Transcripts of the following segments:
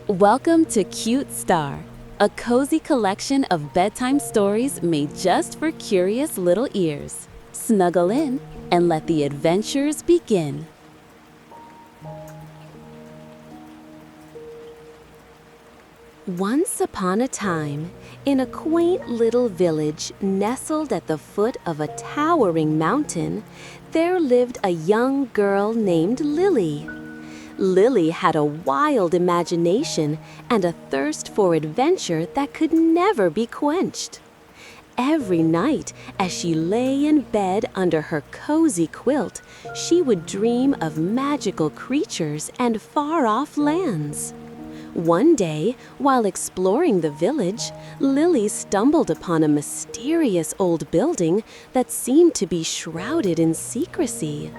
Welcome to Cute Star, a cozy collection of bedtime stories made just for curious little ears. Snuggle in and let the adventures begin. Once upon a time, in a quaint little village nestled at the foot of a towering mountain, there lived a young girl named Lily. Lily had a wild imagination and a thirst for adventure that could never be quenched. Every night, as she lay in bed under her cozy quilt, she would dream of magical creatures and far-off lands. One day, while exploring the village, Lily stumbled upon a mysterious old building that seemed to be shrouded in secrecy.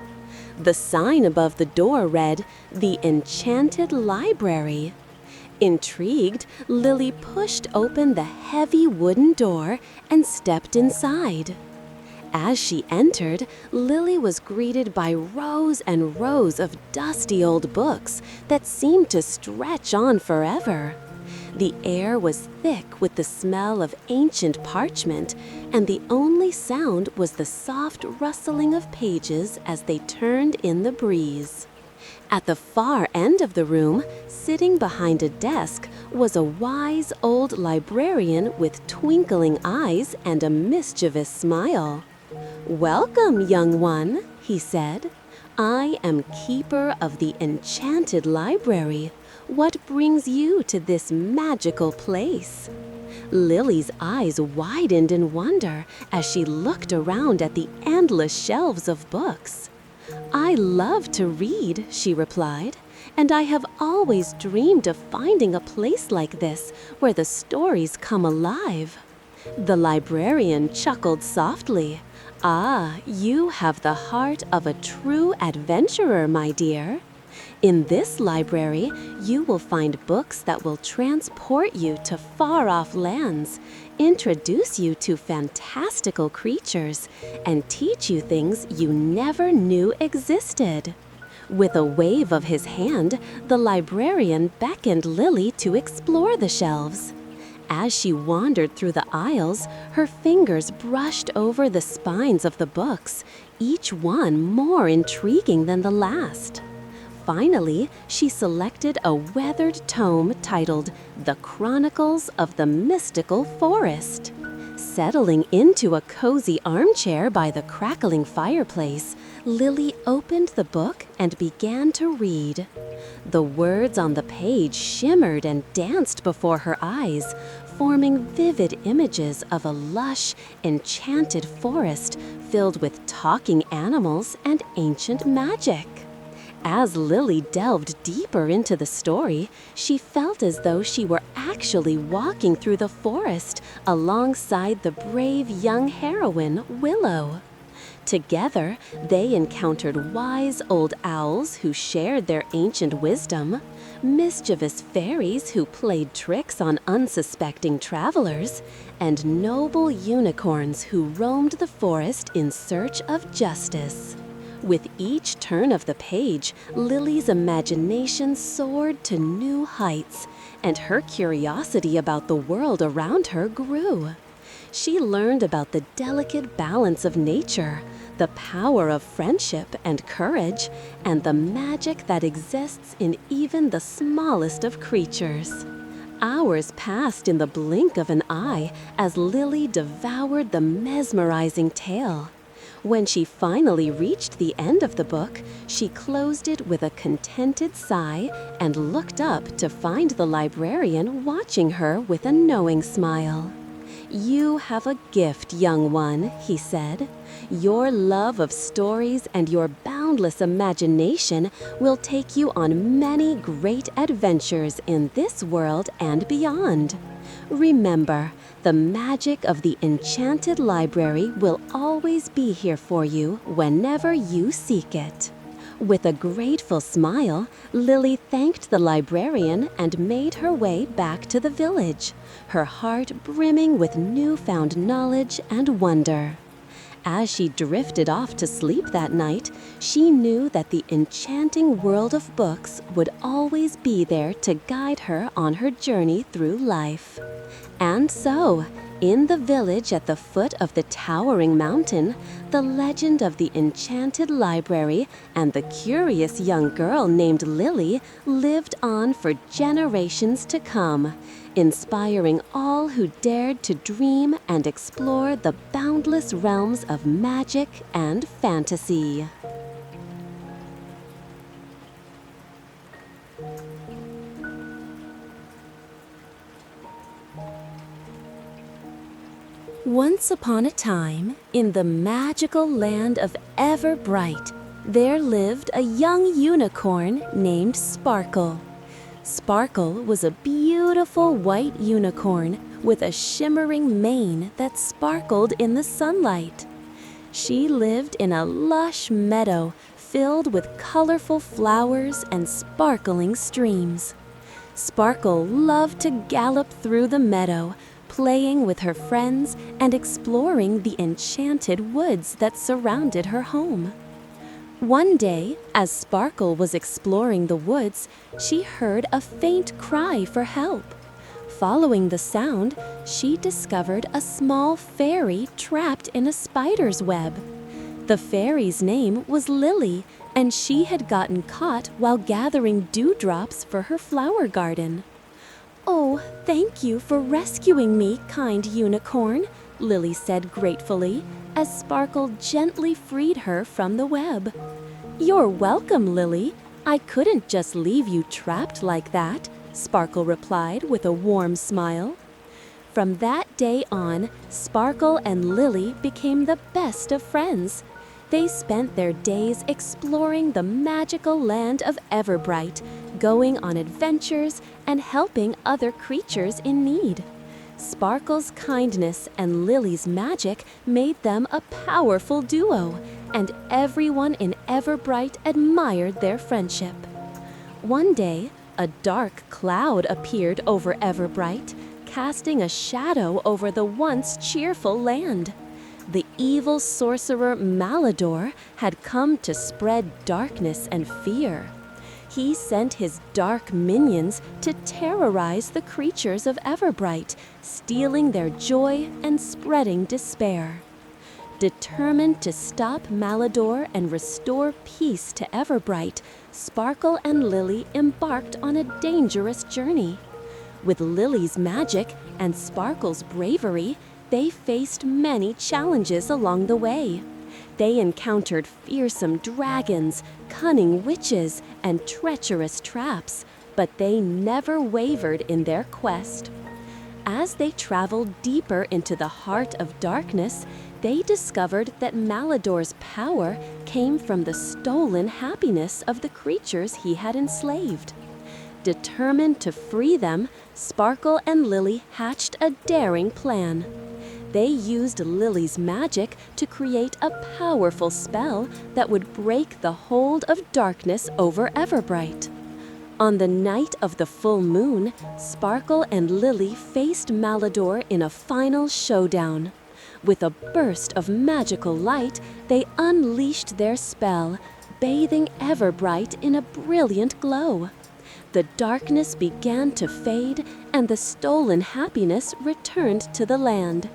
The sign above the door read, "The Enchanted Library." Intrigued, Lily pushed open the heavy wooden door and stepped inside. As she entered, Lily was greeted by rows and rows of dusty old books that seemed to stretch on forever. The air was thick with the smell of ancient parchment, and the only sound was the soft rustling of pages as they turned in the breeze. At the far end of the room, sitting behind a desk, was a wise old librarian with twinkling eyes and a mischievous smile. "Welcome, young one," he said. "I am keeper of the Enchanted Library. What brings you to this magical place?" Lily's eyes widened in wonder as she looked around at the endless shelves of books. "I love to read," she replied, "and I have always dreamed of finding a place like this where the stories come alive." The librarian chuckled softly. "Ah, you have the heart of a true adventurer, my dear. In this library, you will find books that will transport you to far-off lands, introduce you to fantastical creatures, and teach you things you never knew existed." With a wave of his hand, the librarian beckoned Lily to explore the shelves. As she wandered through the aisles, her fingers brushed over the spines of the books, each one more intriguing than the last. Finally, she selected a weathered tome titled "The Chronicles of the Mystical Forest." Settling into a cozy armchair by the crackling fireplace, Lily opened the book and began to read. The words on the page shimmered and danced before her eyes, forming vivid images of a lush, enchanted forest filled with talking animals and ancient magic. As Lily delved deeper into the story, she felt as though she were actually walking through the forest alongside the brave young heroine, Willow. Together, they encountered wise old owls who shared their ancient wisdom, mischievous fairies who played tricks on unsuspecting travelers, and noble unicorns who roamed the forest in search of justice. With each turn of the page, Lily's imagination soared to new heights, and her curiosity about the world around her grew. She learned about the delicate balance of nature, the power of friendship and courage, and the magic that exists in even the smallest of creatures. Hours passed in the blink of an eye as Lily devoured the mesmerizing tale. When she finally reached the end of the book, she closed it with a contented sigh and looked up to find the librarian watching her with a knowing smile. "You have a gift, young one," he said. "Your love of stories and your boundless imagination will take you on many great adventures in this world and beyond. Remember, the magic of the Enchanted Library will always be here for you whenever you seek it." With a grateful smile, Lily thanked the librarian and made her way back to the village, her heart brimming with newfound knowledge and wonder. As she drifted off to sleep that night, she knew that the enchanting world of books would always be there to guide her on her journey through life. And so, in the village at the foot of the towering mountain, the legend of the enchanted library and the curious young girl named Lily lived on for generations to come, inspiring all who dared to dream and explore the boundless realms of magic and fantasy. Once upon a time, in the magical land of Everbright, there lived a young unicorn named Sparkle. Sparkle was a beautiful white unicorn with a shimmering mane that sparkled in the sunlight. She lived in a lush meadow filled with colorful flowers and sparkling streams. Sparkle loved to gallop through the meadow, playing with her friends and exploring the enchanted woods that surrounded her home. One day, as Sparkle was exploring the woods, she heard a faint cry for help. Following the sound, she discovered a small fairy trapped in a spider's web. The fairy's name was Lily, and she had gotten caught while gathering dewdrops for her flower garden. "Oh, thank you for rescuing me, kind unicorn," Lily said gratefully, as Sparkle gently freed her from the web. "You're welcome, Lily. I couldn't just leave you trapped like that," Sparkle replied with a warm smile. From that day on, Sparkle and Lily became the best of friends. They spent their days exploring the magical land of Everbright, going on adventures and helping other creatures in need. Sparkle's kindness and Lily's magic made them a powerful duo, and everyone in Everbright admired their friendship. One day, a dark cloud appeared over Everbright, casting a shadow over the once cheerful land. The evil sorcerer Malidor had come to spread darkness and fear. He sent his dark minions to terrorize the creatures of Everbright, stealing their joy and spreading despair. Determined to stop Malidor and restore peace to Everbright, Sparkle and Lily embarked on a dangerous journey. With Lily's magic and Sparkle's bravery, they faced many challenges along the way. They encountered fearsome dragons, cunning witches, and treacherous traps, but they never wavered in their quest. As they traveled deeper into the heart of darkness, they discovered that Malidor's power came from the stolen happiness of the creatures he had enslaved. Determined to free them, Sparkle and Lily hatched a daring plan. They used Lily's magic to create a powerful spell that would break the hold of darkness over Everbright. On the night of the full moon, Sparkle and Lily faced Malidor in a final showdown. With a burst of magical light, they unleashed their spell, bathing Everbright in a brilliant glow. The darkness began to fade, and the stolen happiness returned to the land.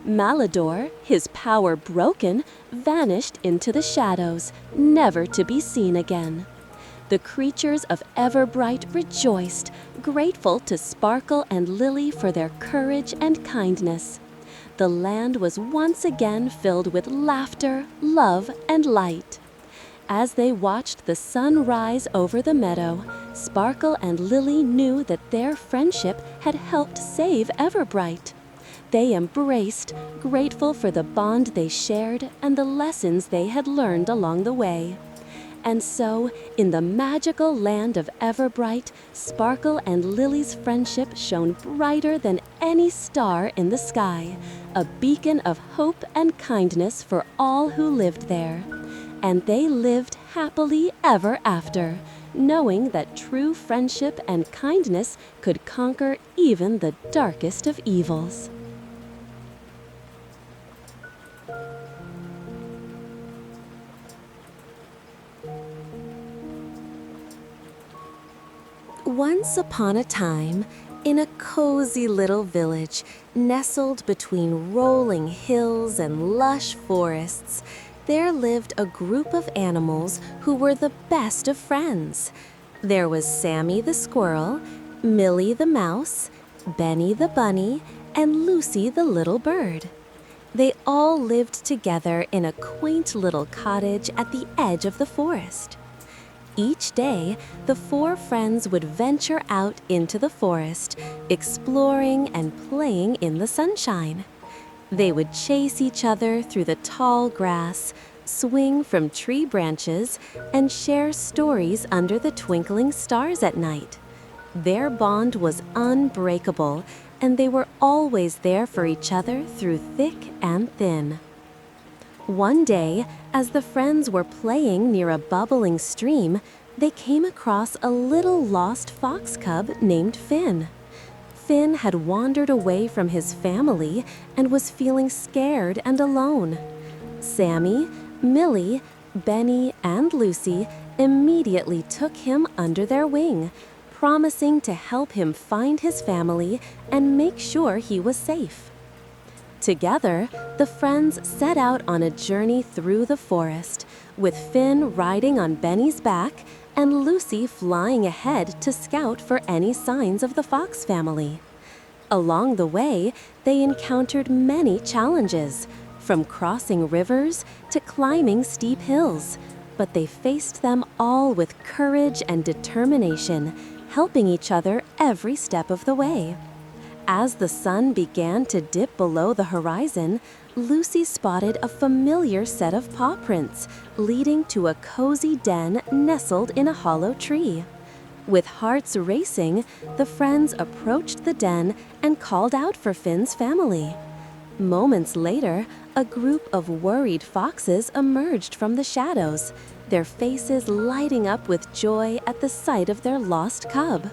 Malidor, his power broken, vanished into the shadows, never to be seen again. The creatures of Everbright rejoiced, grateful to Sparkle and Lily for their courage and kindness. The land was once again filled with laughter, love, and light. As they watched the sun rise over the meadow, Sparkle and Lily knew that their friendship had helped save Everbright. They embraced, grateful for the bond they shared and the lessons they had learned along the way. And so, in the magical land of Everbright, Sparkle and Lily's friendship shone brighter than any star in the sky, a beacon of hope and kindness for all who lived there. And they lived happily ever after, knowing that true friendship and kindness could conquer even the darkest of evils. Once upon a time, in a cozy little village nestled between rolling hills and lush forests, there lived a group of animals who were the best of friends. There was Sammy the squirrel, Millie the mouse, Benny the bunny, and Lucy the little bird. They all lived together in a quaint little cottage at the edge of the forest. Each day, the four friends would venture out into the forest, exploring and playing in the sunshine. They would chase each other through the tall grass, swing from tree branches, and share stories under the twinkling stars at night. Their bond was unbreakable, and they were always there for each other through thick and thin. One day, as the friends were playing near a bubbling stream, they came across a little lost fox cub named Finn. Finn had wandered away from his family and was feeling scared and alone. Sammy, Millie, Benny, and Lucy immediately took him under their wing, promising to help him find his family and make sure he was safe. Together, the friends set out on a journey through the forest, with Finn riding on Benny's back and Lucy flying ahead to scout for any signs of the fox family. Along the way, they encountered many challenges, from crossing rivers to climbing steep hills, but they faced them all with courage and determination, helping each other every step of the way. As the sun began to dip below the horizon, Lucy spotted a familiar set of paw prints leading to a cozy den nestled in a hollow tree. With hearts racing, the friends approached the den and called out for Finn's family. Moments later, a group of worried foxes emerged from the shadows, their faces lighting up with joy at the sight of their lost cub.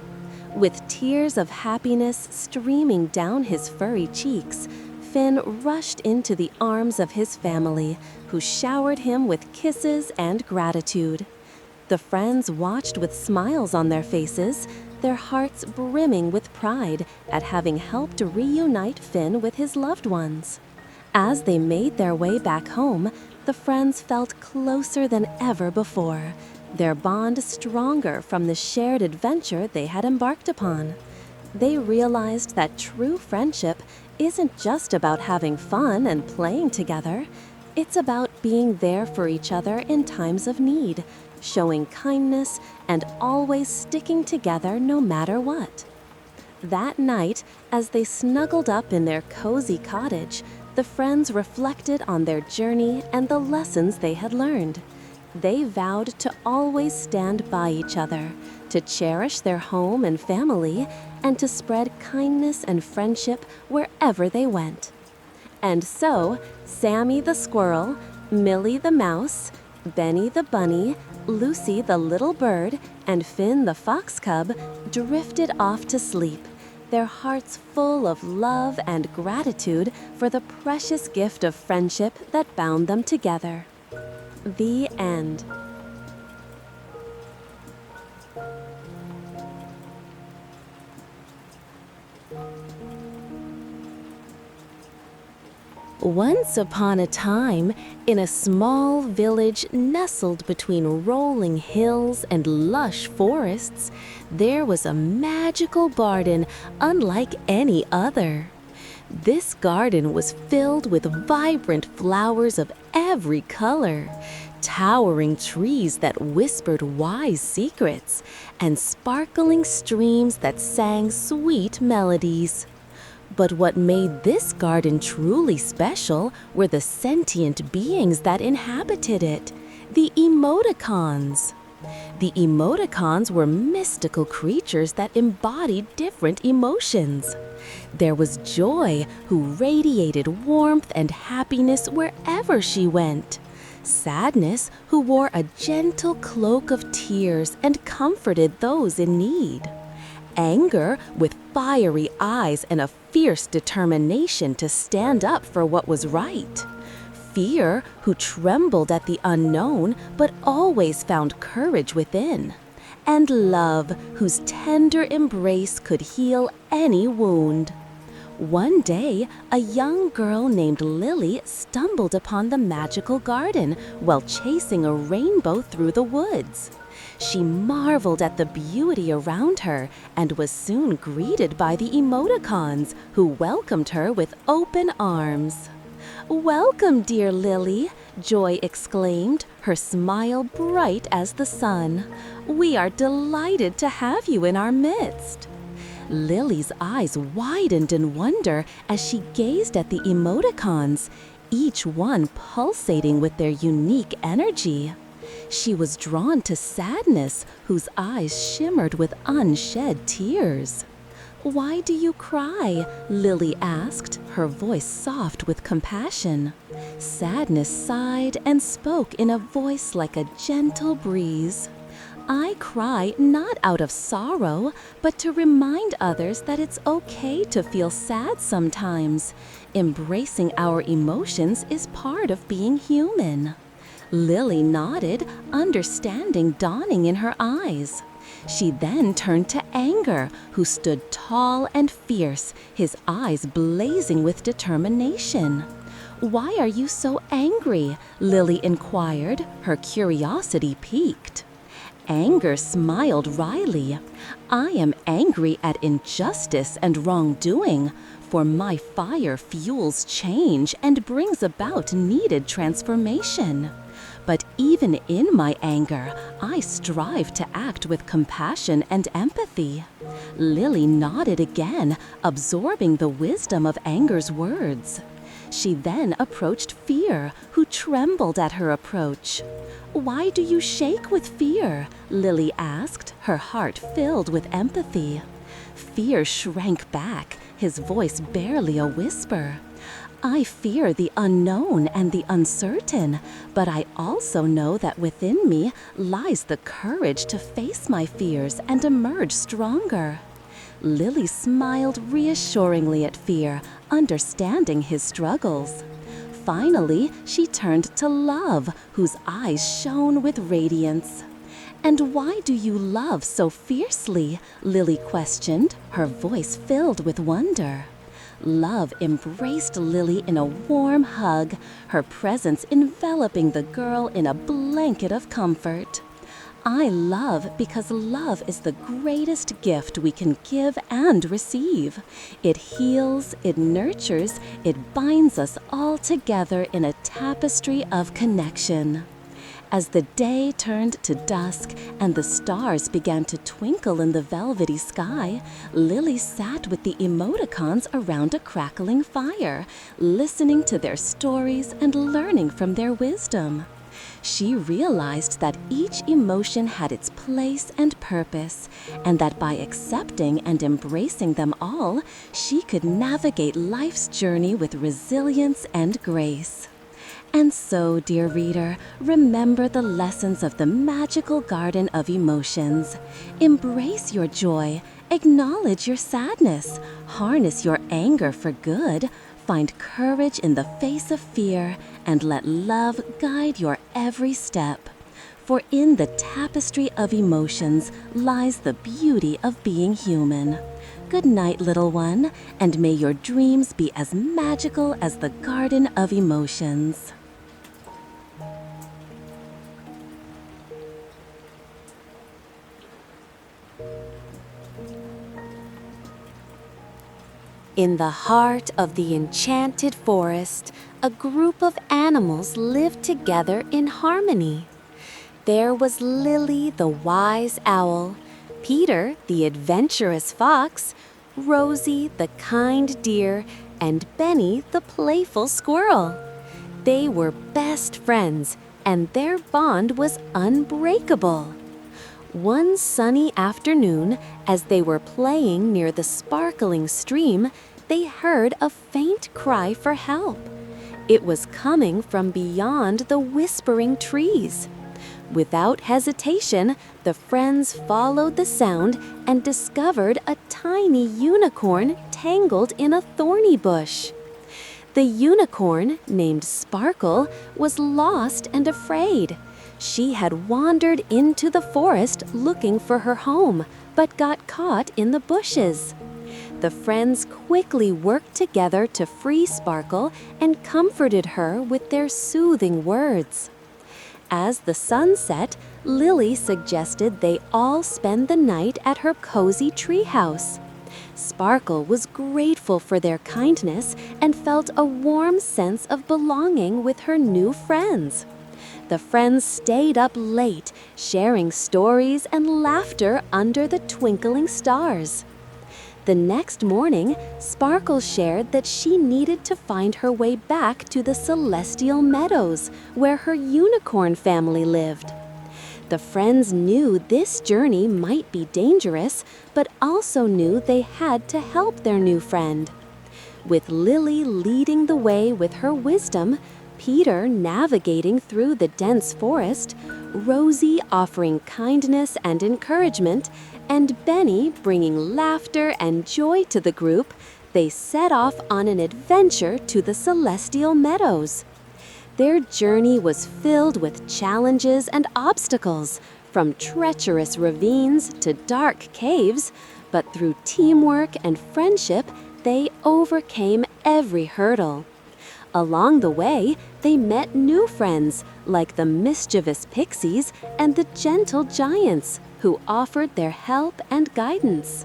With tears of happiness streaming down his furry cheeks, Finn rushed into the arms of his family, who showered him with kisses and gratitude. The friends watched with smiles on their faces, their hearts brimming with pride at having helped reunite Finn with his loved ones. As they made their way back home, the friends felt closer than ever before, their bond stronger from the shared adventure they had embarked upon. They realized that true friendship isn't just about having fun and playing together. It's about being there for each other in times of need, showing kindness, and always sticking together no matter what. That night, as they snuggled up in their cozy cottage, the friends reflected on their journey and the lessons they had learned. They vowed to always stand by each other, to cherish their home and family, and to spread kindness and friendship wherever they went. And so, Sammy the squirrel, Millie the mouse, Benny the bunny, Lucy the little bird, and Finn the fox cub drifted off to sleep, their hearts full of love and gratitude for the precious gift of friendship that bound them together. The end. Once upon a time, in a small village nestled between rolling hills and lush forests, there was a magical garden unlike any other. This garden was filled with vibrant flowers of every color, towering trees that whispered wise secrets, and sparkling streams that sang sweet melodies. But what made this garden truly special were the sentient beings that inhabited it, the emoticons. The emoticons were mystical creatures that embodied different emotions. There was Joy, who radiated warmth and happiness wherever she went. Sadness, who wore a gentle cloak of tears and comforted those in need. Anger, with fiery eyes and a fierce determination to stand up for what was right. Fear, who trembled at the unknown but always found courage within, and Love, whose tender embrace could heal any wound. One day, a young girl named Lily stumbled upon the magical garden while chasing a rainbow through the woods. She marveled at the beauty around her and was soon greeted by the emoticons, who welcomed her with open arms. "Welcome, dear Lily," Joy exclaimed, her smile bright as the sun. "We are delighted to have you in our midst." Lily's eyes widened in wonder as she gazed at the emoticons, each one pulsating with their unique energy. She was drawn to Sadness, whose eyes shimmered with unshed tears. "Why do you cry?" Lily asked, her voice soft with compassion. Sadness sighed and spoke in a voice like a gentle breeze. "I cry not out of sorrow, but to remind others that it's okay to feel sad sometimes. Embracing our emotions is part of being human." Lily nodded, understanding dawning in her eyes. She then turned to Anger, who stood tall and fierce, his eyes blazing with determination. "Why are you so angry?" Lily inquired, her curiosity piqued. Anger smiled wryly. "I am angry at injustice and wrongdoing, for my fire fuels change and brings about needed transformation. But even in my anger, I strive to act with compassion and empathy." Lily nodded again, absorbing the wisdom of Anger's words. She then approached Fear, who trembled at her approach. "Why do you shake with fear?" Lily asked, her heart filled with empathy. Fear shrank back, his voice barely a whisper. "I fear the unknown and the uncertain, but I also know that within me lies the courage to face my fears and emerge stronger." Lily smiled reassuringly at Fear, understanding his struggles. Finally, she turned to Love, whose eyes shone with radiance. "And why do you love so fiercely?" Lily questioned, her voice filled with wonder. Love embraced Lily in a warm hug, her presence enveloping the girl in a blanket of comfort. "I love because love is the greatest gift we can give and receive. It heals, it nurtures, it binds us all together in a tapestry of connection." As the day turned to dusk and the stars began to twinkle in the velvety sky, Lily sat with the emoticons around a crackling fire, listening to their stories and learning from their wisdom. She realized that each emotion had its place and purpose, and that by accepting and embracing them all, she could navigate life's journey with resilience and grace. And so, dear reader, remember the lessons of the magical garden of emotions. Embrace your joy, acknowledge your sadness, harness your anger for good, find courage in the face of fear, and let love guide your every step. For in the tapestry of emotions lies the beauty of being human. Good night, little one, and may your dreams be as magical as the garden of emotions. In the heart of the enchanted forest, a group of animals lived together in harmony. There was Lily the wise owl, Peter the adventurous fox, Rosie the kind deer, and Benny the playful squirrel. They were best friends, and their bond was unbreakable. One sunny afternoon, as they were playing near the sparkling stream, they heard a faint cry for help. It was coming from beyond the whispering trees. Without hesitation, the friends followed the sound and discovered a tiny unicorn tangled in a thorny bush. The unicorn, named Sparkle, was lost and afraid. She had wandered into the forest looking for her home, but got caught in the bushes. The friends quickly worked together to free Sparkle and comforted her with their soothing words. As the sun set, Lily suggested they all spend the night at her cozy treehouse. Sparkle was grateful for their kindness and felt a warm sense of belonging with her new friends. The friends stayed up late, sharing stories and laughter under the twinkling stars. The next morning, Sparkle shared that she needed to find her way back to the celestial meadows, where her unicorn family lived. The friends knew this journey might be dangerous, but also knew they had to help their new friend. With Lily leading the way with her wisdom, Peter navigating through the dense forest, Rosie offering kindness and encouragement, and Benny bringing laughter and joy to the group, they set off on an adventure to the celestial meadows. Their journey was filled with challenges and obstacles, from treacherous ravines to dark caves, but through teamwork and friendship, they overcame every hurdle. Along the way, they met new friends, like the mischievous pixies and the gentle giants, who offered their help and guidance.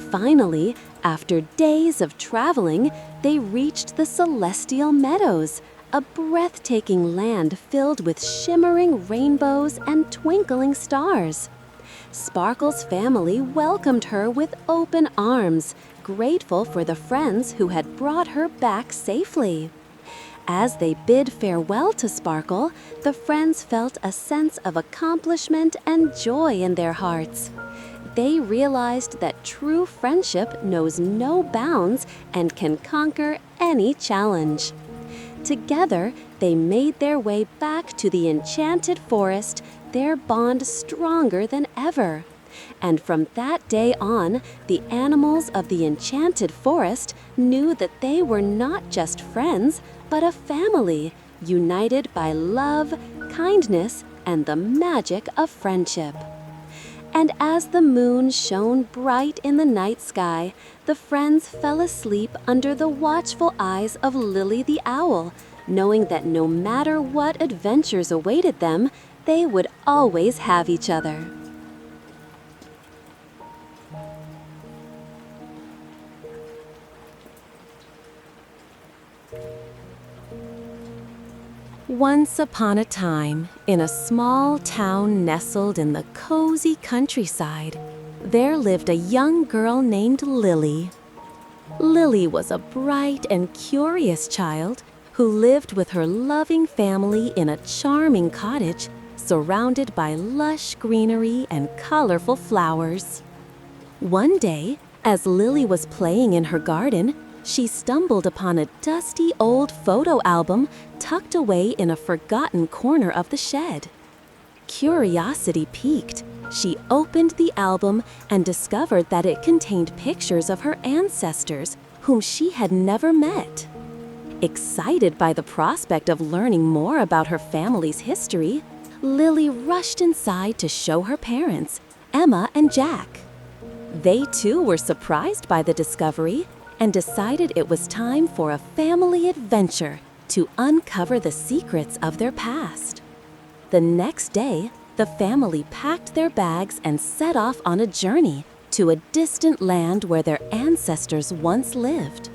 Finally, after days of traveling, they reached the celestial meadows, a breathtaking land filled with shimmering rainbows and twinkling stars. Sparkle's family welcomed her with open arms, grateful for the friends who had brought her back safely. As they bid farewell to Sparkle, the friends felt a sense of accomplishment and joy in their hearts. They realized that true friendship knows no bounds and can conquer any challenge. Together, they made their way back to the enchanted forest, their bond stronger than ever. And from that day on, the animals of the enchanted forest knew that they were not just friends, but a family, united by love, kindness, and the magic of friendship. And as the moon shone bright in the night sky, the friends fell asleep under the watchful eyes of Lily the Owl, knowing that no matter what adventures awaited them, they would always have each other. Once upon a time, in a small town nestled in the cozy countryside, there lived a young girl named Lily. Lily was a bright and curious child who lived with her loving family in a charming cottage surrounded by lush greenery and colorful flowers. One day, as Lily was playing in her garden, she stumbled upon a dusty old photo album tucked away in a forgotten corner of the shed. Curiosity piqued, she opened the album and discovered that it contained pictures of her ancestors, whom she had never met. Excited by the prospect of learning more about her family's history, Lily rushed inside to show her parents, Emma and Jack. They too were surprised by the discovery and decided it was time for a family adventure to uncover the secrets of their past. The next day, the family packed their bags and set off on a journey to a distant land where their ancestors once lived.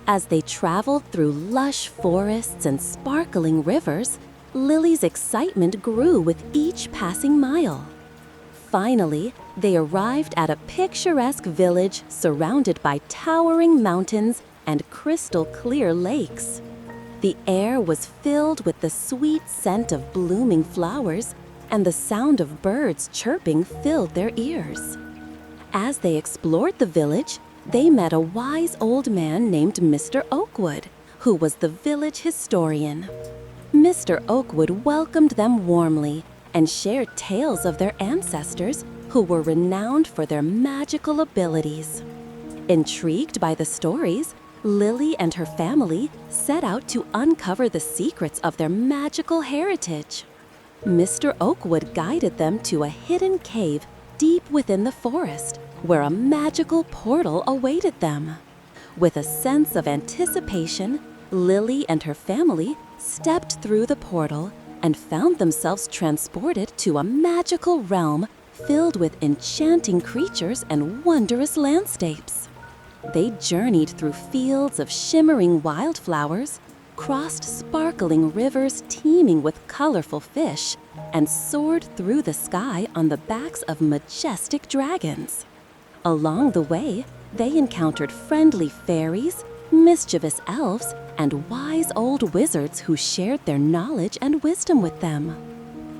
As they traveled through lush forests and sparkling rivers, Lily's excitement grew with each passing mile. Finally, they arrived at a picturesque village surrounded by towering mountains and crystal-clear lakes. The air was filled with the sweet scent of blooming flowers, and the sound of birds chirping filled their ears. As they explored the village, they met a wise old man named Mr. Oakwood, who was the village historian. Mr. Oakwood welcomed them warmly and shared tales of their ancestors who were renowned for their magical abilities. Intrigued by the stories, Lily and her family set out to uncover the secrets of their magical heritage. Mr. Oakwood guided them to a hidden cave deep within the forest, where a magical portal awaited them. With a sense of anticipation, Lily and her family stepped through the portal and found themselves transported to a magical realm filled with enchanting creatures and wondrous landscapes. They journeyed through fields of shimmering wildflowers, crossed sparkling rivers teeming with colorful fish, and soared through the sky on the backs of majestic dragons. Along the way, they encountered friendly fairies, mischievous elves, and wise old wizards who shared their knowledge and wisdom with them.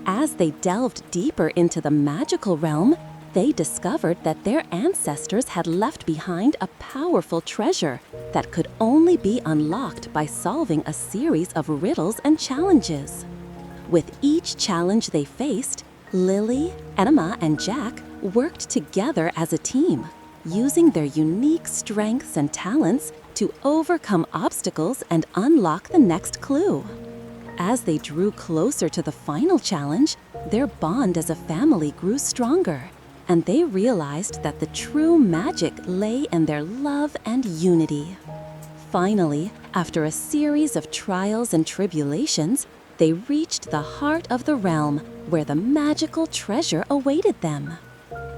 As they delved deeper into the magical realm, they discovered that their ancestors had left behind a powerful treasure that could only be unlocked by solving a series of riddles and challenges. With each challenge they faced, Lily, Emma, and Jack worked together as a team, using their unique strengths and talents to overcome obstacles and unlock the next clue. As they drew closer to the final challenge, their bond as a family grew stronger, and they realized that the true magic lay in their love and unity. Finally, after a series of trials and tribulations, they reached the heart of the realm where the magical treasure awaited them.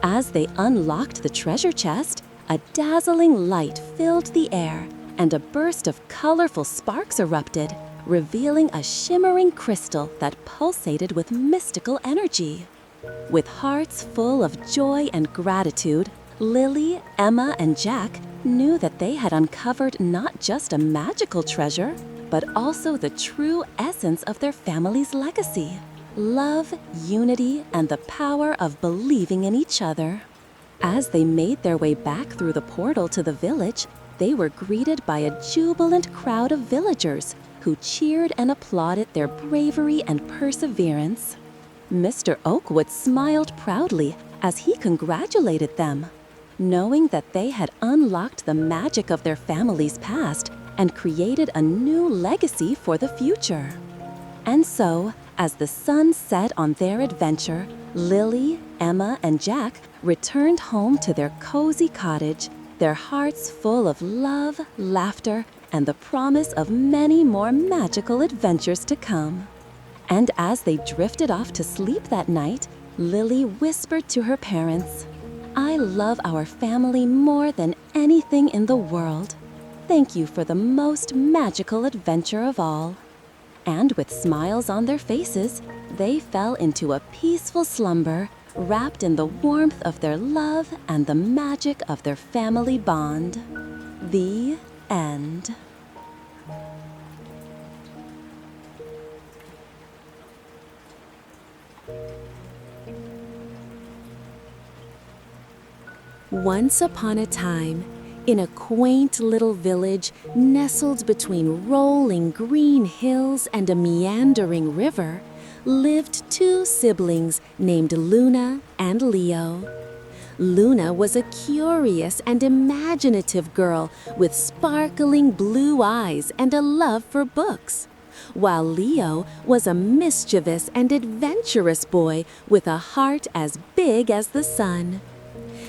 As they unlocked the treasure chest, a dazzling light filled the air, and a burst of colorful sparks erupted, revealing a shimmering crystal that pulsated with mystical energy. With hearts full of joy and gratitude, Lily, Emma, and Jack knew that they had uncovered not just a magical treasure, but also the true essence of their family's legacy: love, unity, and the power of believing in each other. As they made their way back through the portal to the village, they were greeted by a jubilant crowd of villagers who cheered and applauded their bravery and perseverance. Mr. Oakwood smiled proudly as he congratulated them, knowing that they had unlocked the magic of their family's past and created a new legacy for the future. And so, as the sun set on their adventure, Lily, Emma, and Jack returned home to their cozy cottage, their hearts full of love, laughter, and the promise of many more magical adventures to come. And as they drifted off to sleep that night, Lily whispered to her parents, "I love our family more than anything in the world. Thank you for the most magical adventure of all." And with smiles on their faces, they fell into a peaceful slumber, wrapped in the warmth of their love and the magic of their family bond. The end. Once upon a time, in a quaint little village nestled between rolling green hills and a meandering river, lived two siblings named Luna and Leo. Luna was a curious and imaginative girl with sparkling blue eyes and a love for books, while Leo was a mischievous and adventurous boy with a heart as big as the sun.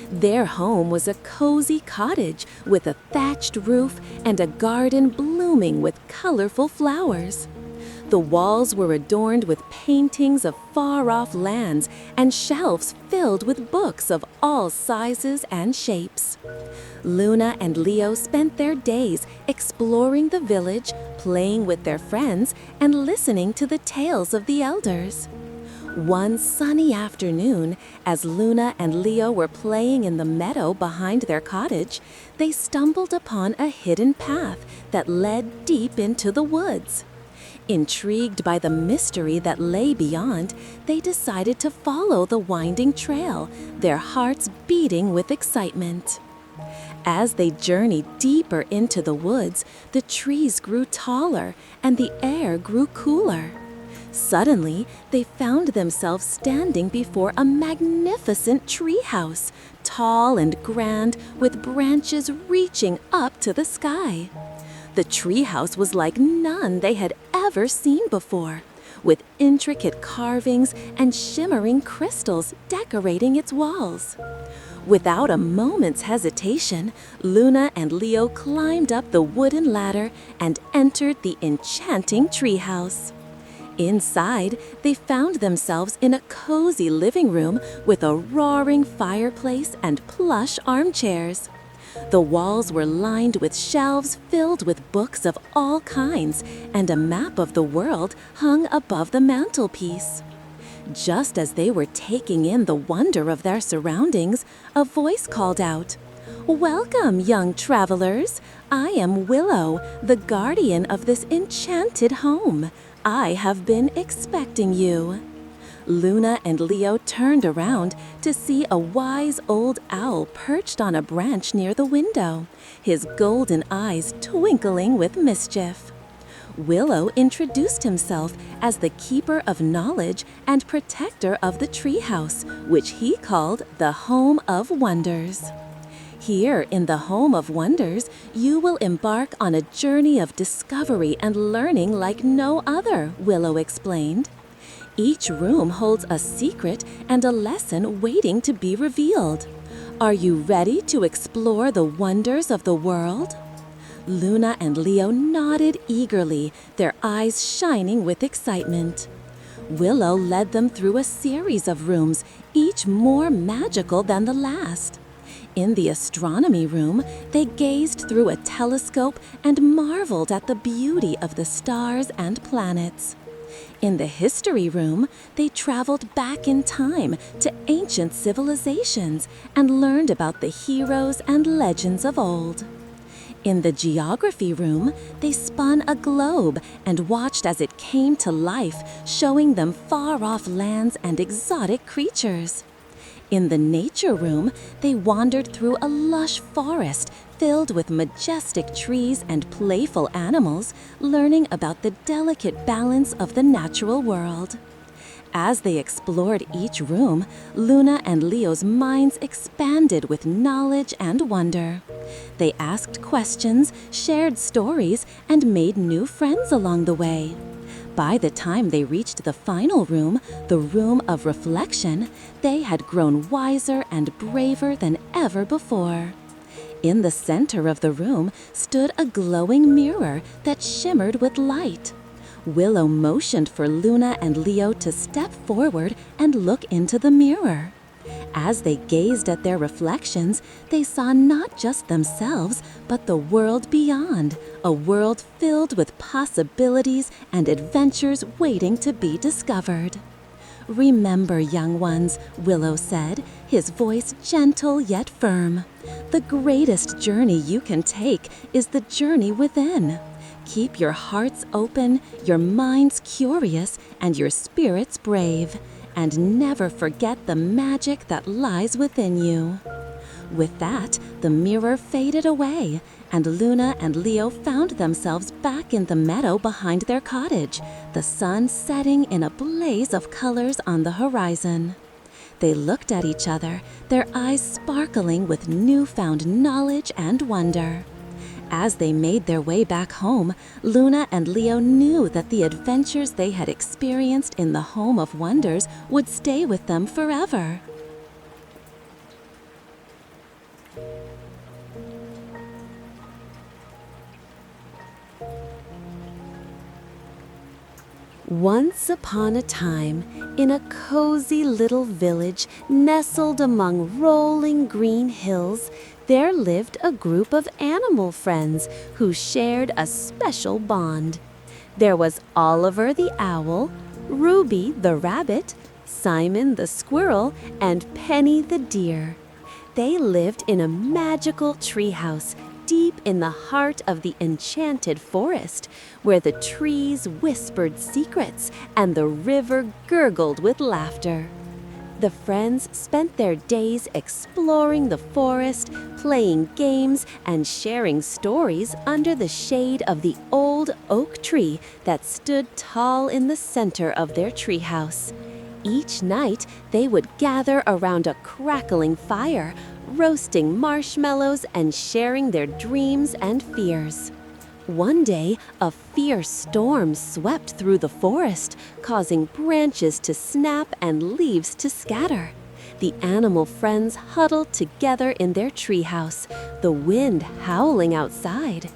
Their home was a cozy cottage with a thatched roof and a garden blooming with colorful flowers. The walls were adorned with paintings of far-off lands and shelves filled with books of all sizes and shapes. Luna and Leo spent their days exploring the village, playing with their friends, and listening to the tales of the elders. One sunny afternoon, as Luna and Leo were playing in the meadow behind their cottage, they stumbled upon a hidden path that led deep into the woods. Intrigued by the mystery that lay beyond, they decided to follow the winding trail, their hearts beating with excitement. As they journeyed deeper into the woods, the trees grew taller and the air grew cooler. Suddenly, they found themselves standing before a magnificent treehouse, tall and grand, with branches reaching up to the sky. The treehouse was like none they had ever seen before, with intricate carvings and shimmering crystals decorating its walls. Without a moment's hesitation, Luna and Leo climbed up the wooden ladder and entered the enchanting treehouse. Inside, they found themselves in a cozy living room with a roaring fireplace and plush armchairs. The walls were lined with shelves filled with books of all kinds, and a map of the world hung above the mantelpiece. Just as they were taking in the wonder of their surroundings, a voice called out, "Welcome, young travelers! I am Willow, the guardian of this enchanted home. I have been expecting you." Luna and Leo turned around to see a wise old owl perched on a branch near the window, his golden eyes twinkling with mischief. Willow introduced himself as the keeper of knowledge and protector of the treehouse, which he called the Home of Wonders. Here in the Home of Wonders, you will embark on a journey of discovery and learning like no other, Willow explained. Each room holds a secret and a lesson waiting to be revealed. Are you ready to explore the wonders of the world? Luna and Leo nodded eagerly, their eyes shining with excitement. Willow led them through a series of rooms, each more magical than the last. In the astronomy room, they gazed through a telescope and marveled at the beauty of the stars and planets. In the history room, they traveled back in time to ancient civilizations and learned about the heroes and legends of old. In the geography room, they spun a globe and watched as it came to life, showing them far-off lands and exotic creatures. In the nature room, they wandered through a lush forest filled with majestic trees and playful animals, learning about the delicate balance of the natural world. As they explored each room, Luna and Leo's minds expanded with knowledge and wonder. They asked questions, shared stories, and made new friends along the way. By the time they reached the final room, the room of reflection, they had grown wiser and braver than ever before. In the center of the room stood a glowing mirror that shimmered with light. Willow motioned for Luna and Leo to step forward and look into the mirror. As they gazed at their reflections, they saw not just themselves, but the world beyond, a world filled with possibilities and adventures waiting to be discovered. "Remember, young ones," Willow said, his voice gentle yet firm. "The greatest journey you can take is the journey within. Keep your hearts open, your minds curious, and your spirits brave. And never forget the magic that lies within you." With that, the mirror faded away, and Luna and Leo found themselves back in the meadow behind their cottage, the sun setting in a blaze of colors on the horizon. They looked at each other, their eyes sparkling with newfound knowledge and wonder. As they made their way back home, Luna and Leo knew that the adventures they had experienced in the Home of Wonders would stay with them forever. Once upon a time, in a cozy little village nestled among rolling green hills, there lived a group of animal friends who shared a special bond. There was Oliver the owl, Ruby the rabbit, Simon the squirrel, and Penny the deer. They lived in a magical treehouse deep in the heart of the enchanted forest, where the trees whispered secrets and the river gurgled with laughter. The friends spent their days exploring the forest, playing games, and sharing stories under the shade of the old oak tree that stood tall in the center of their treehouse. Each night, they would gather around a crackling fire, roasting marshmallows and sharing their dreams and fears. One day, a fierce storm swept through the forest, causing branches to snap and leaves to scatter. The animal friends huddled together in their treehouse, the wind howling outside.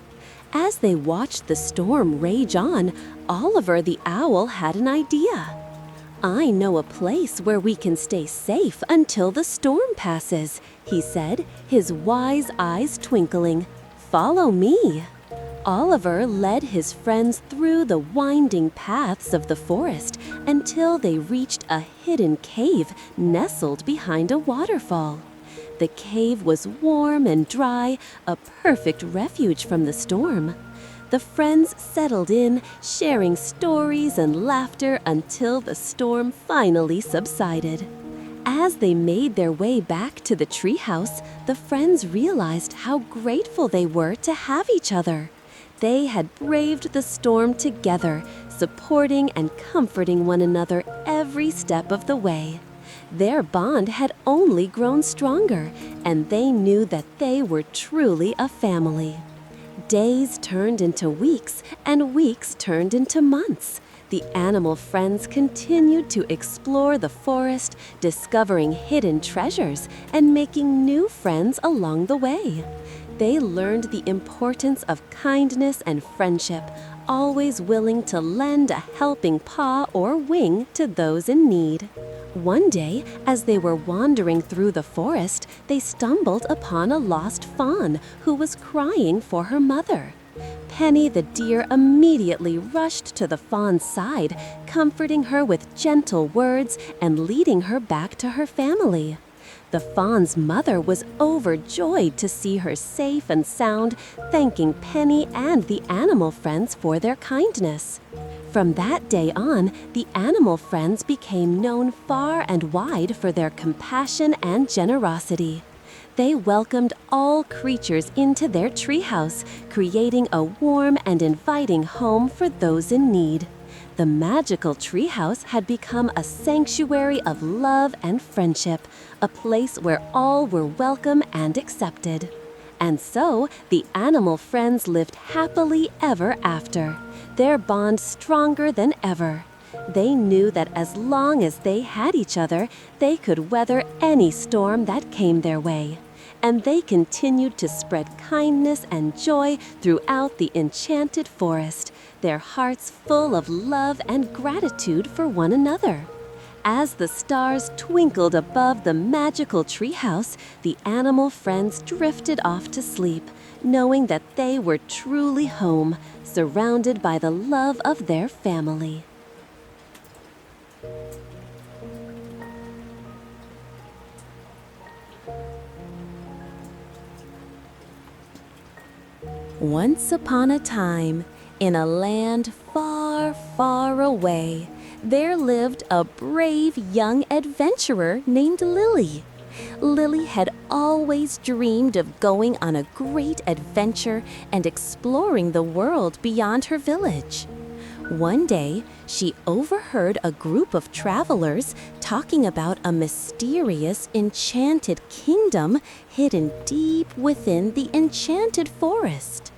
As they watched the storm rage on, Oliver the owl had an idea. "I know a place where we can stay safe until the storm passes," he said, his wise eyes twinkling. "Follow me." Oliver led his friends through the winding paths of the forest until they reached a hidden cave nestled behind a waterfall. The cave was warm and dry, a perfect refuge from the storm. The friends settled in, sharing stories and laughter until the storm finally subsided. As they made their way back to the treehouse, the friends realized how grateful they were to have each other. They had braved the storm together, supporting and comforting one another every step of the way. Their bond had only grown stronger, and they knew that they were truly a family. Days turned into weeks, and weeks turned into months. The animal friends continued to explore the forest, discovering hidden treasures and making new friends along the way. They learned the importance of kindness and friendship, always willing to lend a helping paw or wing to those in need. One day, as they were wandering through the forest, they stumbled upon a lost fawn who was crying for her mother. Penny the deer immediately rushed to the fawn's side, comforting her with gentle words and leading her back to her family. The fawn's mother was overjoyed to see her safe and sound, thanking Penny and the animal friends for their kindness. From that day on, the animal friends became known far and wide for their compassion and generosity. They welcomed all creatures into their treehouse, creating a warm and inviting home for those in need. The magical treehouse had become a sanctuary of love and friendship, a place where all were welcome and accepted. And so, the animal friends lived happily ever after, their bond stronger than ever. They knew that as long as they had each other, they could weather any storm that came their way. And they continued to spread kindness and joy throughout the enchanted forest, their hearts full of love and gratitude for one another. As the stars twinkled above the magical treehouse, the animal friends drifted off to sleep, knowing that they were truly home, surrounded by the love of their family. Once upon a time, in a land far, far away, there lived a brave young adventurer named Lily. Lily had always dreamed of going on a great adventure and exploring the world beyond her village. One day, she overheard a group of travelers talking about a mysterious enchanted kingdom hidden deep within the enchanted forest.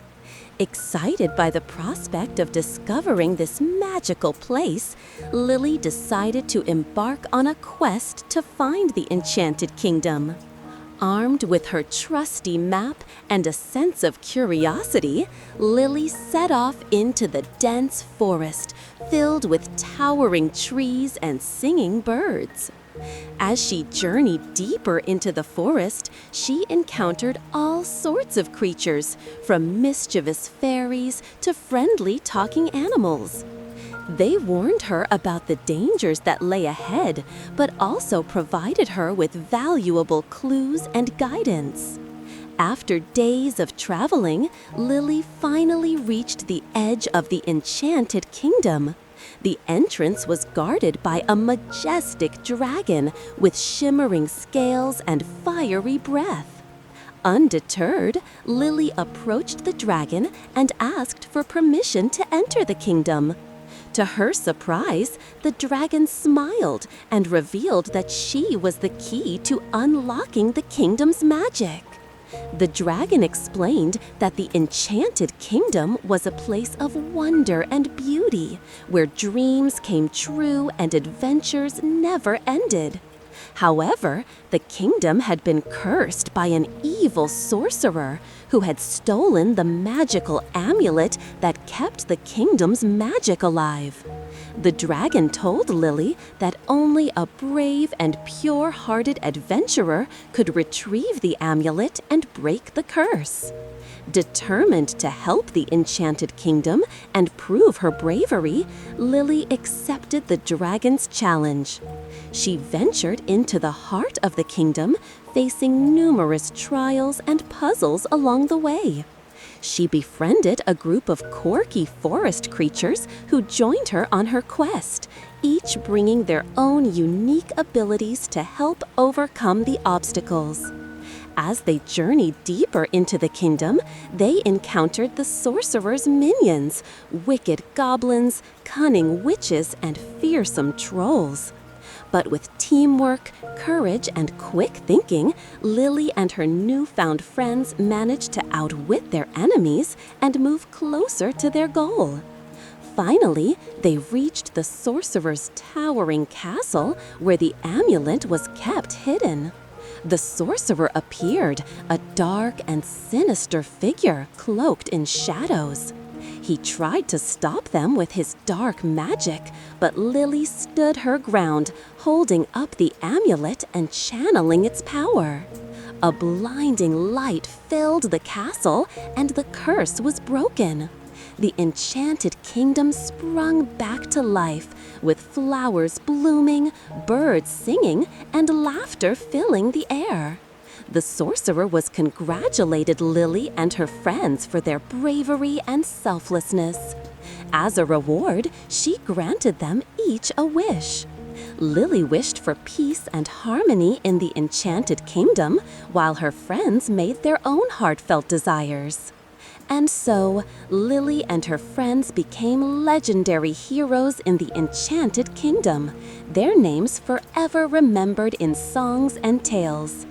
Excited by the prospect of discovering this magical place, Lily decided to embark on a quest to find the enchanted kingdom. Armed with her trusty map and a sense of curiosity, Lily set off into the dense forest, filled with towering trees and singing birds. As she journeyed deeper into the forest, she encountered all sorts of creatures, from mischievous fairies to friendly talking animals. They warned her about the dangers that lay ahead, but also provided her with valuable clues and guidance. After days of traveling, Lily finally reached the edge of the enchanted kingdom. The entrance was guarded by a majestic dragon with shimmering scales and fiery breath. Undeterred, Lily approached the dragon and asked for permission to enter the kingdom. To her surprise, the dragon smiled and revealed that she was the key to unlocking the kingdom's magic. The dragon explained that the enchanted kingdom was a place of wonder and beauty, where dreams came true and adventures never ended. However, the kingdom had been cursed by an evil sorcerer who had stolen the magical amulet that kept the kingdom's magic alive. The dragon told Lily that only a brave and pure-hearted adventurer could retrieve the amulet and break the curse. Determined to help the enchanted kingdom and prove her bravery, Lily accepted the dragon's challenge. She ventured into the heart of the kingdom, facing numerous trials and puzzles along the way. She befriended a group of quirky forest creatures who joined her on her quest, each bringing their own unique abilities to help overcome the obstacles. As they journeyed deeper into the kingdom, they encountered the sorcerer's minions, wicked goblins, cunning witches, and fearsome trolls. But with teamwork, courage, and quick thinking, Lily and her newfound friends managed to outwit their enemies and move closer to their goal. Finally, they reached the sorcerer's towering castle where the amulet was kept hidden. The sorcerer appeared, a dark and sinister figure cloaked in shadows. He tried to stop them with his dark magic, but Lily stood her ground, holding up the amulet and channeling its power. A blinding light filled the castle, and the curse was broken. The enchanted kingdom sprung back to life, with flowers blooming, birds singing, and laughter filling the air. The sorcerer was congratulated Lily and her friends for their bravery and selflessness. As a reward, she granted them each a wish. Lily wished for peace and harmony in the enchanted kingdom, while her friends made their own heartfelt desires. And so, Lily and her friends became legendary heroes in the enchanted kingdom, their names forever remembered in songs and tales.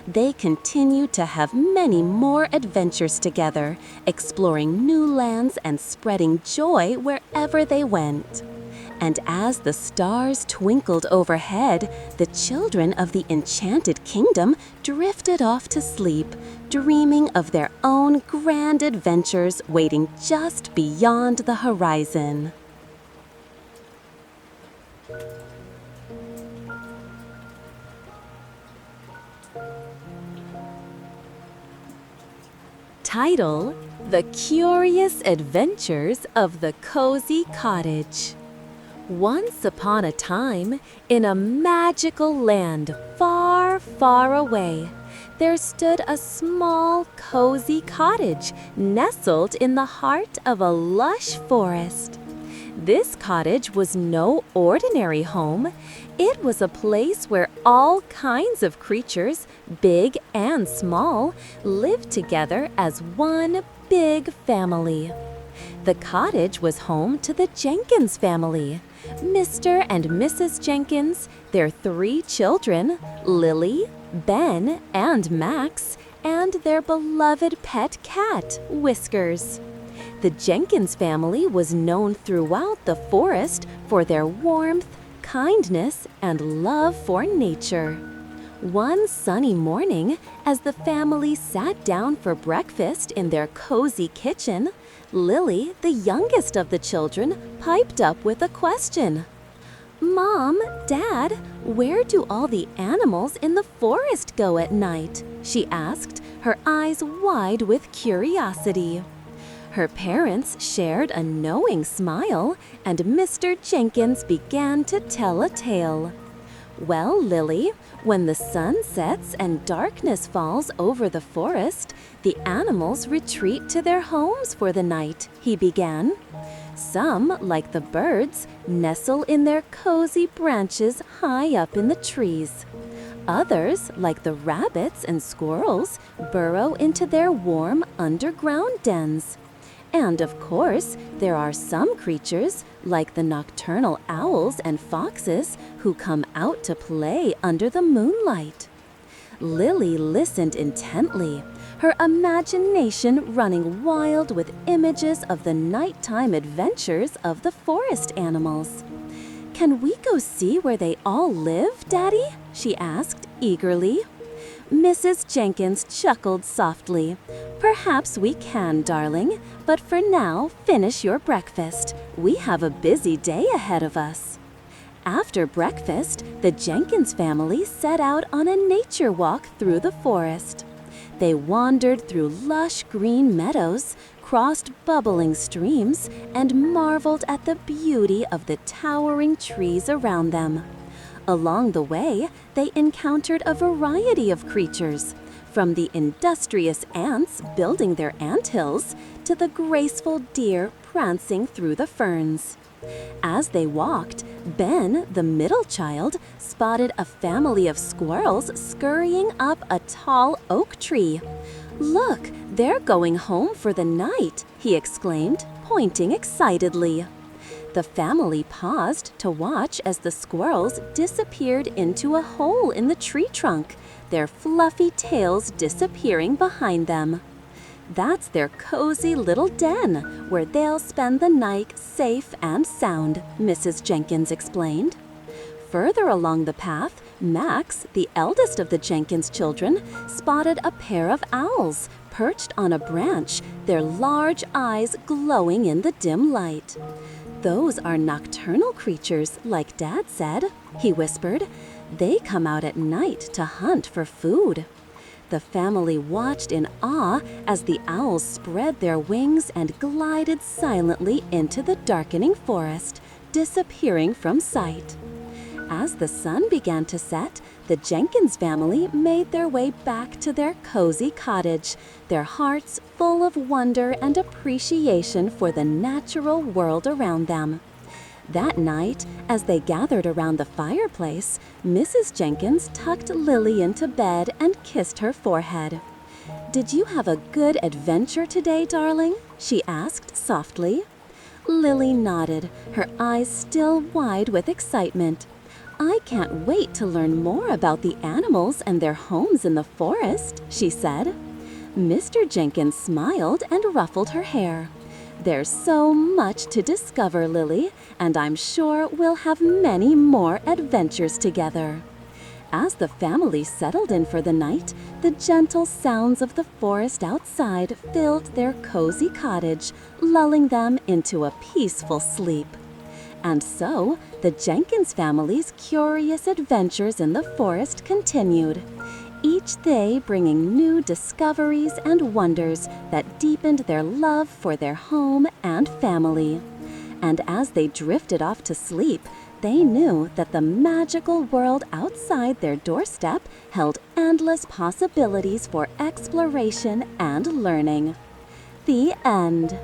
They continued to have many more adventures together, exploring new lands and spreading joy wherever they went. And as the stars twinkled overhead, the children of the enchanted kingdom drifted off to sleep, dreaming of their own grand adventures waiting just beyond the horizon. Title: The Curious Adventures of the Cozy Cottage. Once upon a time, in a magical land far, far away, there stood a small, cozy cottage nestled in the heart of a lush forest. This cottage was no ordinary home. It was a place where all kinds of creatures, big and small, lived together as one big family. The cottage was home to the Jenkins family. Mr. and Mrs. Jenkins, their 3 children, Lily, Ben, and Max, and their beloved pet cat, Whiskers. The Jenkins family was known throughout the forest for their warmth, kindness, and love for nature. One sunny morning, as the family sat down for breakfast in their cozy kitchen, Lily, the youngest of the children, piped up with a question. "Mom, Dad, where do all the animals in the forest go at night?" she asked, her eyes wide with curiosity. Her parents shared a knowing smile, and Mr. Jenkins began to tell a tale. "Well, Lily, when the sun sets and darkness falls over the forest, the animals retreat to their homes for the night," he began. Some, like the birds, nestle in their cozy branches high up in the trees. Others, like the rabbits and squirrels, burrow into their warm underground dens. And of course, there are some creatures, like the nocturnal owls and foxes, who come out to play under the moonlight. Lily listened intently, her imagination running wild with images of the nighttime adventures of the forest animals. "Can we go see where they all live, Daddy?" she asked eagerly. Mrs. Jenkins chuckled softly. "Perhaps we can, darling, but for now, finish your breakfast. We have a busy day ahead of us." After breakfast, the Jenkins family set out on a nature walk through the forest. They wandered through lush green meadows, crossed bubbling streams, and marveled at the beauty of the towering trees around them. Along the way, they encountered a variety of creatures, from the industrious ants building their anthills to the graceful deer prancing through the ferns. As they walked, Ben, the middle child, spotted a family of squirrels scurrying up a tall oak tree. "Look, they're going home for the night," he exclaimed, pointing excitedly. The family paused to watch as the squirrels disappeared into a hole in the tree trunk, their fluffy tails disappearing behind them. "That's their cozy little den, where they'll spend the night safe and sound," Mrs. Jenkins explained. Further along the path, Max, the eldest of the Jenkins children, spotted a pair of owls perched on a branch, their large eyes glowing in the dim light. "Those are nocturnal creatures, like Dad said," he whispered. "They come out at night to hunt for food." The family watched in awe as the owls spread their wings and glided silently into the darkening forest, disappearing from sight. As the sun began to set, the Jenkins family made their way back to their cozy cottage, their hearts full of wonder and appreciation for the natural world around them. That night, as they gathered around the fireplace, Mrs. Jenkins tucked Lily into bed and kissed her forehead. "Did you have a good adventure today, darling?" she asked softly. Lily nodded, her eyes still wide with excitement. "I can't wait to learn more about the animals and their homes in the forest," she said. Mr. Jenkins smiled and ruffled her hair. "There's so much to discover, Lily, and I'm sure we'll have many more adventures together." As the family settled in for the night, the gentle sounds of the forest outside filled their cozy cottage, lulling them into a peaceful sleep. And so, the Jenkins family's curious adventures in the forest continued, each day bringing new discoveries and wonders that deepened their love for their home and family. And as they drifted off to sleep, they knew that the magical world outside their doorstep held endless possibilities for exploration and learning. The end.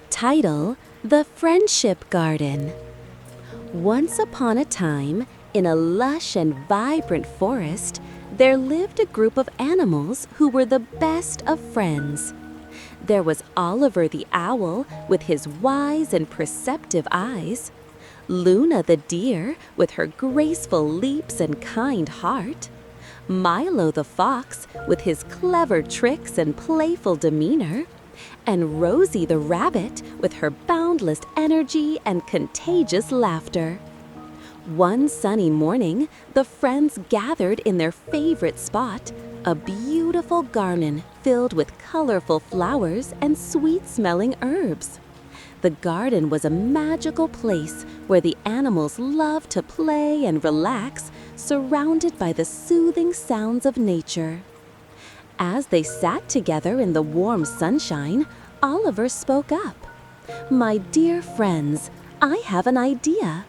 Title: The Friendship Garden. Once upon a time, in a lush and vibrant forest, there lived a group of animals who were the best of friends. There was Oliver the owl with his wise and perceptive eyes, Luna the deer with her graceful leaps and kind heart, Milo the fox with his clever tricks and playful demeanor, and Rosie the rabbit with her boundless energy and contagious laughter. One sunny morning, the friends gathered in their favorite spot, a beautiful garden filled with colorful flowers and sweet-smelling herbs. The garden was a magical place where the animals loved to play and relax, surrounded by the soothing sounds of nature. As they sat together in the warm sunshine, Oliver spoke up. "My dear friends, I have an idea.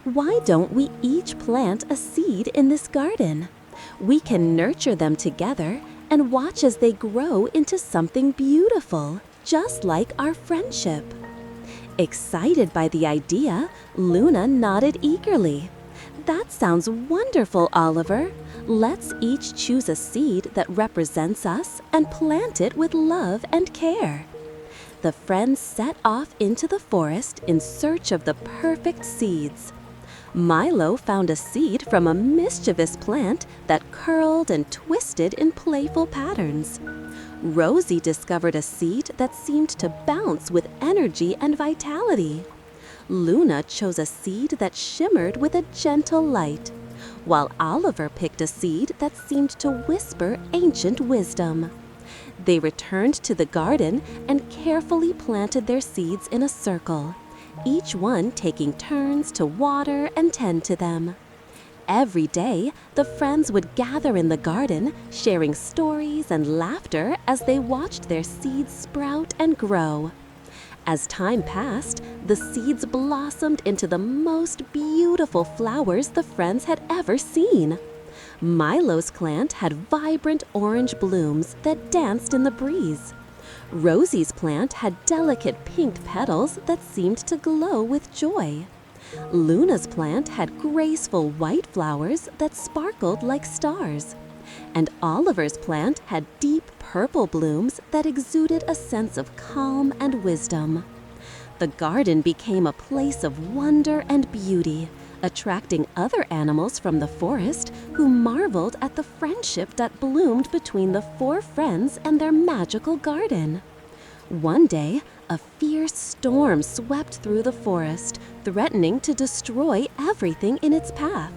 Why don't we each plant a seed in this garden? We can nurture them together and watch as they grow into something beautiful, just like our friendship." Excited by the idea, Luna nodded eagerly. "That sounds wonderful, Oliver. Let's each choose a seed that represents us and plant it with love and care." The friends set off into the forest in search of the perfect seeds. Milo found a seed from a mischievous plant that curled and twisted in playful patterns. Rosie discovered a seed that seemed to bounce with energy and vitality. Luna chose a seed that shimmered with a gentle light, while Oliver picked a seed that seemed to whisper ancient wisdom. They returned to the garden and carefully planted their seeds in a circle, each one taking turns to water and tend to them. Every day, the friends would gather in the garden, sharing stories and laughter as they watched their seeds sprout and grow. As time passed, the seeds blossomed into the most beautiful flowers the friends had ever seen. Milo's plant had vibrant orange blooms that danced in the breeze. Rosie's plant had delicate pink petals that seemed to glow with joy. Luna's plant had graceful white flowers that sparkled like stars. And Oliver's plant had deep purple blooms that exuded a sense of calm and wisdom. The garden became a place of wonder and beauty, attracting other animals from the forest who marveled at the friendship that bloomed between the four friends and their magical garden. One day, a fierce storm swept through the forest, threatening to destroy everything in its path.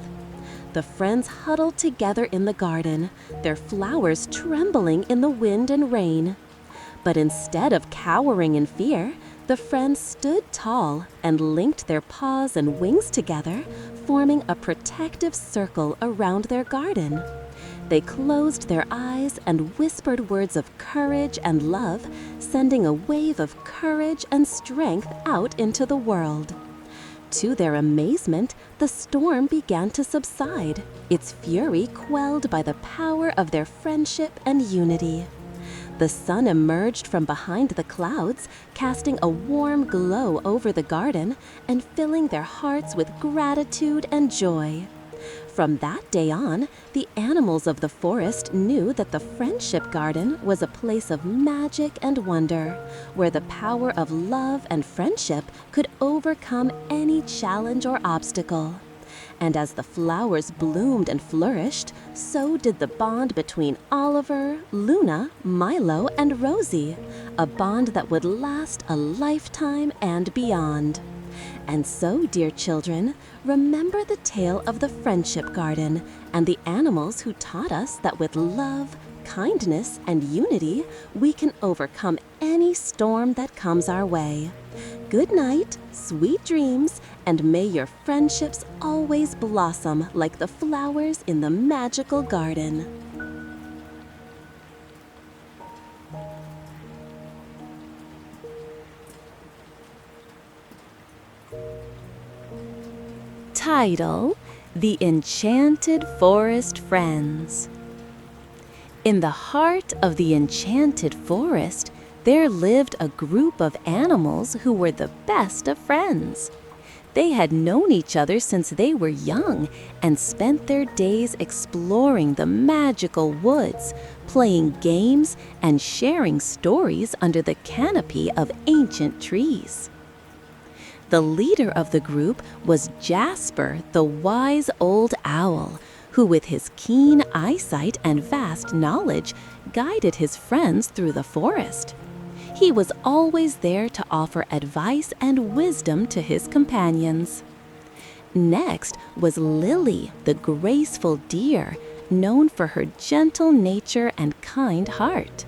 The friends huddled together in the garden, their flowers trembling in the wind and rain. But instead of cowering in fear, the friends stood tall and linked their paws and wings together, forming a protective circle around their garden. They closed their eyes and whispered words of courage and love, sending a wave of courage and strength out into the world. To their amazement, the storm began to subside, its fury quelled by the power of their friendship and unity. The sun emerged from behind the clouds, casting a warm glow over the garden and filling their hearts with gratitude and joy. From that day on, the animals of the forest knew that the Friendship Garden was a place of magic and wonder, where the power of love and friendship could overcome any challenge or obstacle. And as the flowers bloomed and flourished, so did the bond between Oliver, Luna, Milo, and Rosie, a bond that would last a lifetime and beyond. And so, dear children, remember the tale of the Friendship Garden and the animals who taught us that with love, kindness, and unity, we can overcome any storm that comes our way. Good night, sweet dreams, and may your friendships always blossom like the flowers in the magical garden. Title: The Enchanted Forest Friends. In the heart of the enchanted forest, there lived a group of animals who were the best of friends. They had known each other since they were young and spent their days exploring the magical woods, playing games, and sharing stories under the canopy of ancient trees. The leader of the group was Jasper, the wise old owl, who with his keen eyesight and vast knowledge guided his friends through the forest. He was always there to offer advice and wisdom to his companions. Next was Lily, the graceful deer, known for her gentle nature and kind heart.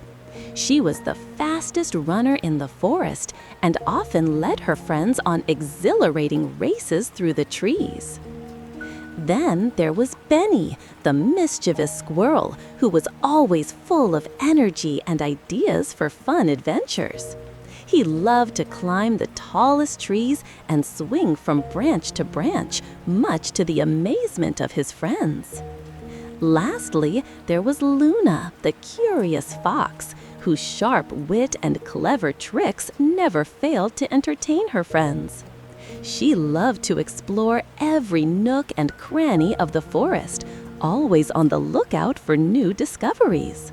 She was the fastest runner in the forest and often led her friends on exhilarating races through the trees. Then there was Benny, the mischievous squirrel, who was always full of energy and ideas for fun adventures. He loved to climb the tallest trees and swing from branch to branch, much to the amazement of his friends. Lastly, there was Luna, the curious fox, whose sharp wit and clever tricks never failed to entertain her friends. She loved to explore every nook and cranny of the forest, always on the lookout for new discoveries.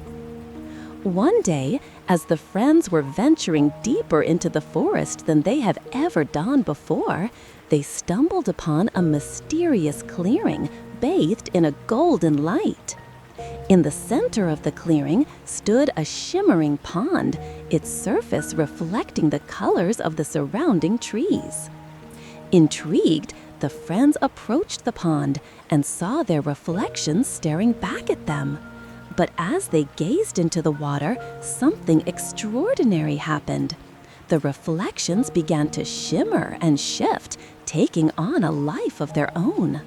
One day, as the friends were venturing deeper into the forest than they had ever done before, they stumbled upon a mysterious clearing bathed in a golden light. In the center of the clearing stood a shimmering pond, its surface reflecting the colors of the surrounding trees. Intrigued, the friends approached the pond and saw their reflections staring back at them. But as they gazed into the water, something extraordinary happened. The reflections began to shimmer and shift, taking on a life of their own.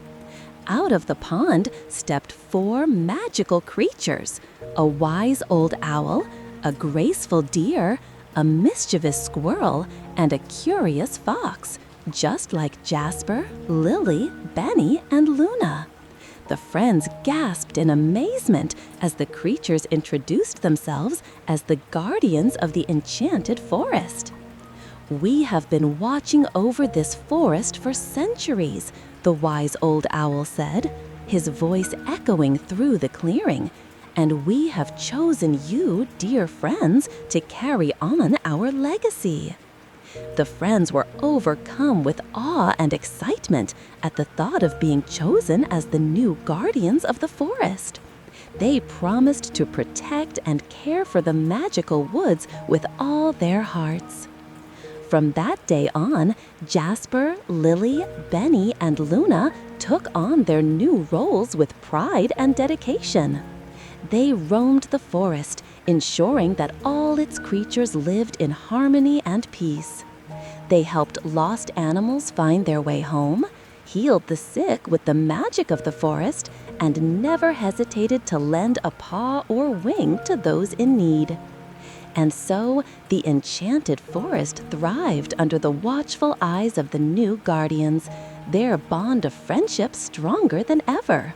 Out of the pond stepped 4 magical creatures: a wise old owl, a graceful deer, a mischievous squirrel, and a curious fox, just like Jasper, Lily, Benny, and Luna. The friends gasped in amazement as the creatures introduced themselves as the guardians of the enchanted forest. "We have been watching over this forest for centuries," the wise old owl said, his voice echoing through the clearing, "and we have chosen you, dear friends, to carry on our legacy." The friends were overcome with awe and excitement at the thought of being chosen as the new guardians of the forest. They promised to protect and care for the magical woods with all their hearts. From that day on, Jasper, Lily, Benny, and Luna took on their new roles with pride and dedication. They roamed the forest, ensuring that all its creatures lived in harmony and peace. They helped lost animals find their way home, healed the sick with the magic of the forest, and never hesitated to lend a paw or wing to those in need. And so, the enchanted forest thrived under the watchful eyes of the new guardians, their bond of friendship stronger than ever.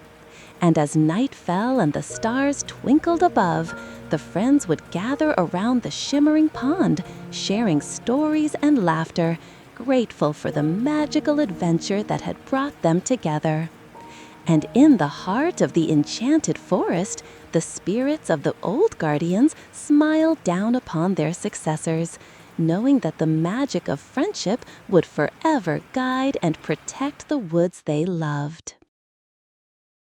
And as night fell and the stars twinkled above, the friends would gather around the shimmering pond, sharing stories and laughter, grateful for the magical adventure that had brought them together. And in the heart of the enchanted forest, the spirits of the old guardians smiled down upon their successors, knowing that the magic of friendship would forever guide and protect the woods they loved.